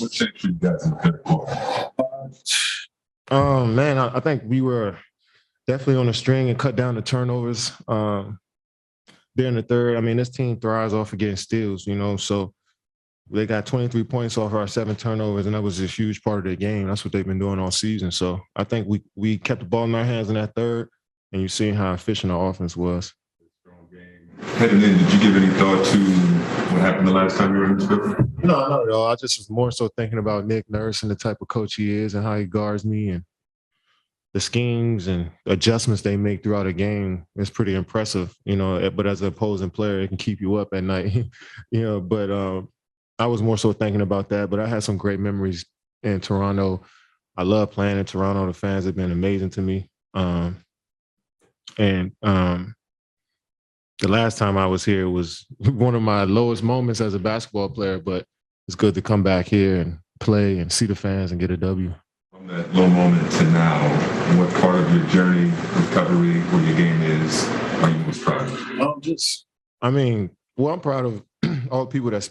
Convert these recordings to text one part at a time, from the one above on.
What changed for you guys in the third quarter? Man, I think we were definitely on the string and cut down the turnovers during the third. I mean, this team thrives off of getting steals, so they got 23 points off our 7 turnovers, and that was a huge part of their game. That's what they've been doing all season. So I think we kept the ball in our hands in that third, and you've seen how efficient our offense was. Heading in, did you give any thought to what happened the last time you were in this building? No, not at all. I just was more so thinking about Nick Nurse and the type of coach he is and how he guards me and the schemes and adjustments they make throughout a game is pretty impressive, but as an opposing player, it can keep you up at night, but I was more so thinking about that, but I had some great memories in Toronto. I love playing in Toronto. The fans have been amazing to me. The last time I was here was one of my lowest moments as a basketball player, but it's good to come back here and play and see the fans and get a W. From that low moment to now, what part of your journey, recovery, where your game is, are you most proud of? I'm proud of all the people that's,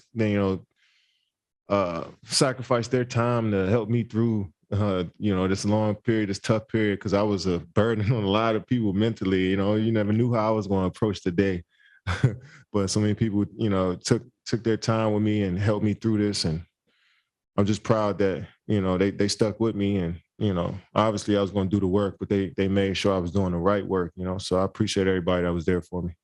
sacrificed their time to help me through, this long period, this tough period, because I was a burden on a lot of people mentally. You never knew how I was going to approach the day, but so many people, took their time with me and helped me through this, and I'm just proud that they stuck with me, and obviously I was going to do the work, but they made sure I was doing the right work. So I appreciate everybody that was there for me.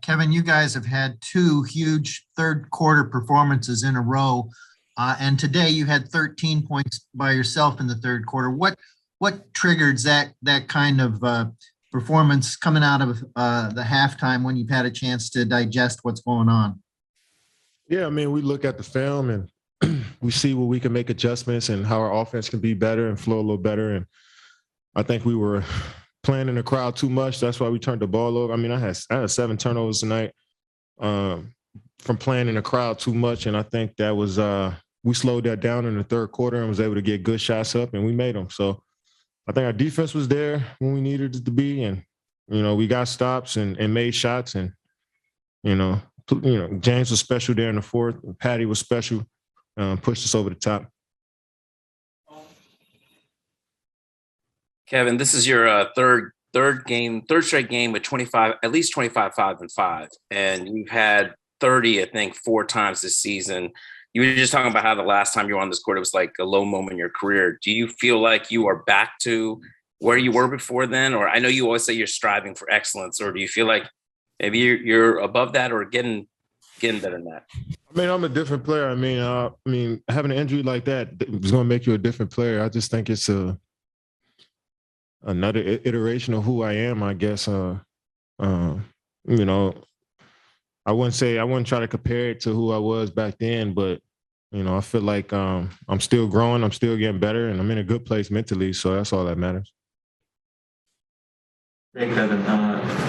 Kevin, you guys have had 2 huge third quarter performances in a row. And today you had 13 points by yourself in the third quarter. What triggers that kind of performance coming out of the halftime when you've had a chance to digest what's going on? Yeah, we look at the film and we see where we can make adjustments and how our offense can be better and flow a little better. And I think we were playing in the crowd too much. That's why we turned the ball over. I had 7 turnovers tonight from playing in the crowd too much. And I think that was we slowed that down in the third quarter and was able to get good shots up, and we made them. So I think our defense was there when we needed it to be. And, we got stops and made shots. And, James was special there in the fourth. Patty was special, pushed us over the top. Kevin, this is your third straight game with at least 25, 5, and 5. And you've had 30, I think, 4 times this season. You were just talking about how the last time you were on this court, it was like a low moment in your career. Do you feel like you are back to where you were before then? Or I know you always say you're striving for excellence, or do you feel like maybe you're above that or getting better than that? I'm a different player. Having an injury like that is going to make you a different player. I just think it's another iteration of who I am, I guess. I wouldn't try to compare it to who I was back then, but, I feel like I'm still growing, I'm still getting better, and I'm in a good place mentally, so that's all that matters. Hey, Kevin. In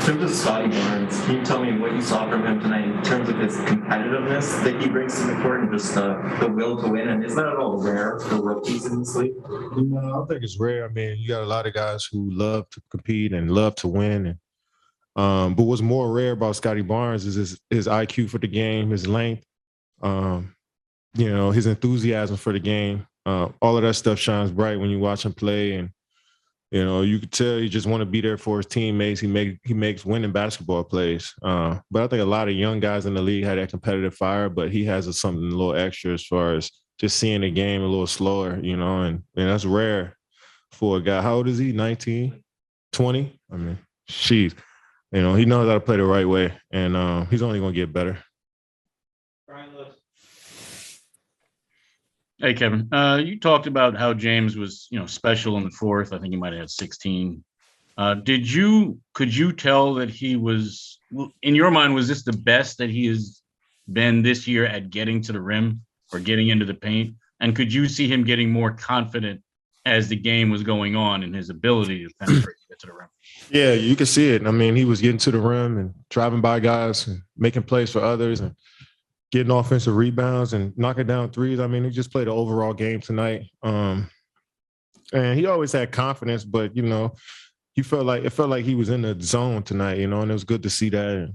terms of Scottie Barnes, can you tell me what you saw from him tonight in terms of his competitiveness that he brings to the court and just the will to win? And is that at all rare for rookies in this league? No, I think it's rare. You got a lot of guys who love to compete and love to win. And, but what's more rare about Scottie Barnes is his IQ for the game, his length, his enthusiasm for the game. All of that stuff shines bright when you watch him play, and you could tell he just want to be there for his teammates. He makes winning basketball plays. But I think a lot of young guys in the league had that competitive fire, but he has something a little extra as far as just seeing the game a little slower, and that's rare for a guy. How old is he? 19, 20? Jeez. He knows how to play the right way, and he's only going to get better. Hey, Kevin. You talked about how James was, special in the fourth. I think he might have had 16. Could you tell that he was, in your mind, was this the best that he has been this year at getting to the rim or getting into the paint? And could you see him getting more confident as the game was going on in his ability to penetrate and get to the rim? Yeah, you can see it. He was getting to the rim and driving by guys and making plays for others and getting offensive rebounds and knocking down threes. He just played an overall game tonight. And he always had confidence, but, it felt like he was in the zone tonight, and it was good to see that.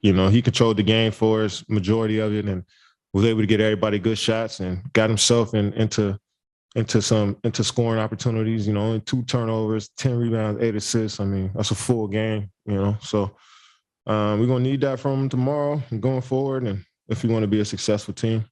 he controlled the game for us, majority of it, and was able to get everybody good shots and got himself into scoring opportunities. Only 2 turnovers, 10 rebounds, 8 assists. I mean, that's a full game. So we're gonna need that from him tomorrow and going forward, and if we want to be a successful team.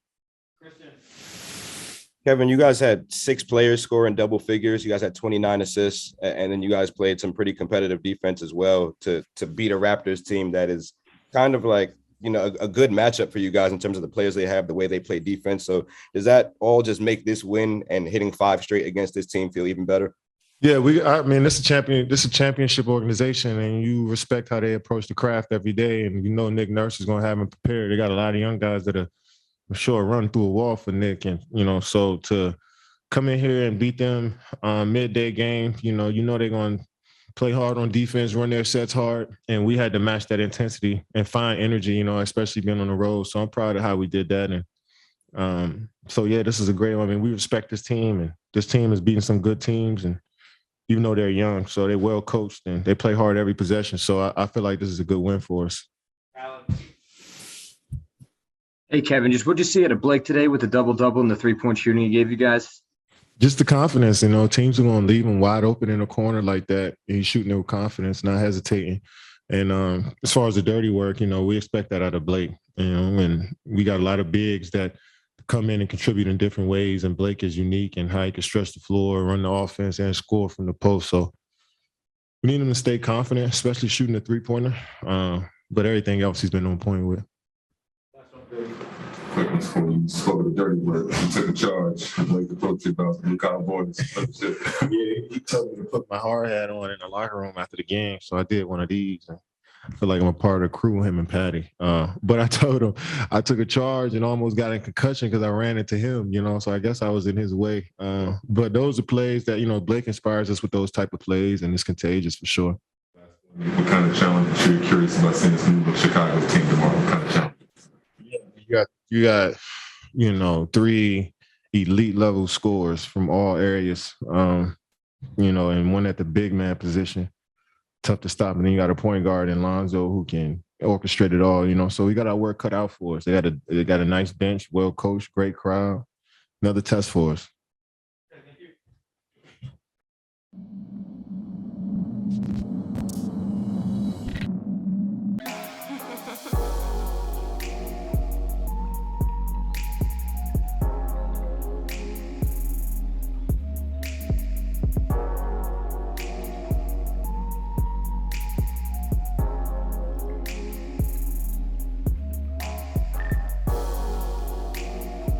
Kevin, you guys had 6 players scoring double figures. You guys had 29 assists, and then you guys played some pretty competitive defense as well to beat a Raptors team that is kind of like, a good matchup for you guys in terms of the players they have, the way they play defense. So does that all just make this win and hitting 5 straight against this team feel even better? Yeah, this is a championship organization, and you respect how they approach the craft every day. And Nick Nurse is going to have them prepared. They got a lot of young guys that are, I'm sure, run through a wall for Nick. And, so to come in here and beat them midday game, they're going to play hard on defense, run their sets hard. And we had to match that intensity and find energy, especially being on the road. So I'm proud of how we did that. And this is a great one. I mean, we respect this team, and this team is beating some good teams. And even though they're young, so they're well coached and they play hard every possession. So I feel like this is a good win for us. Hey, Kevin, just what'd you see out of Blake today with the double-double and the 3-point shooting he gave you guys? Just the confidence, teams are going to leave him wide open in a corner like that. And he's shooting it with confidence, not hesitating. And as far as the dirty work, we expect that out of Blake, and we got a lot of bigs that come in and contribute in different ways. And Blake is unique in how he can stretch the floor, run the offense, and score from the post. So we need him to stay confident, especially shooting the 3-pointer. But everything else he's been on point with. Quick ones for you. Spoke of the dirty work. You took a charge. Blake approached you about the Cowboys. Yeah, he told me to put my hard hat on in the locker room after the game, so I did one of these. And I feel like I'm a part of the crew, him and Patty. But I told him I took a charge and almost got a concussion because I ran into him, so I guess I was in his way. But those are plays that, Blake inspires us with those type of plays, and it's contagious for sure. What kind of challenges are you curious about seeing this new Chicago team tomorrow? What kind of challenges? You got 3 elite level scorers from all areas, and one at the big man position. Tough to stop. And then you got a point guard in Lonzo who can orchestrate it all, So we got our work cut out for us. They got a nice bench, well coached, great crowd. Another test for us.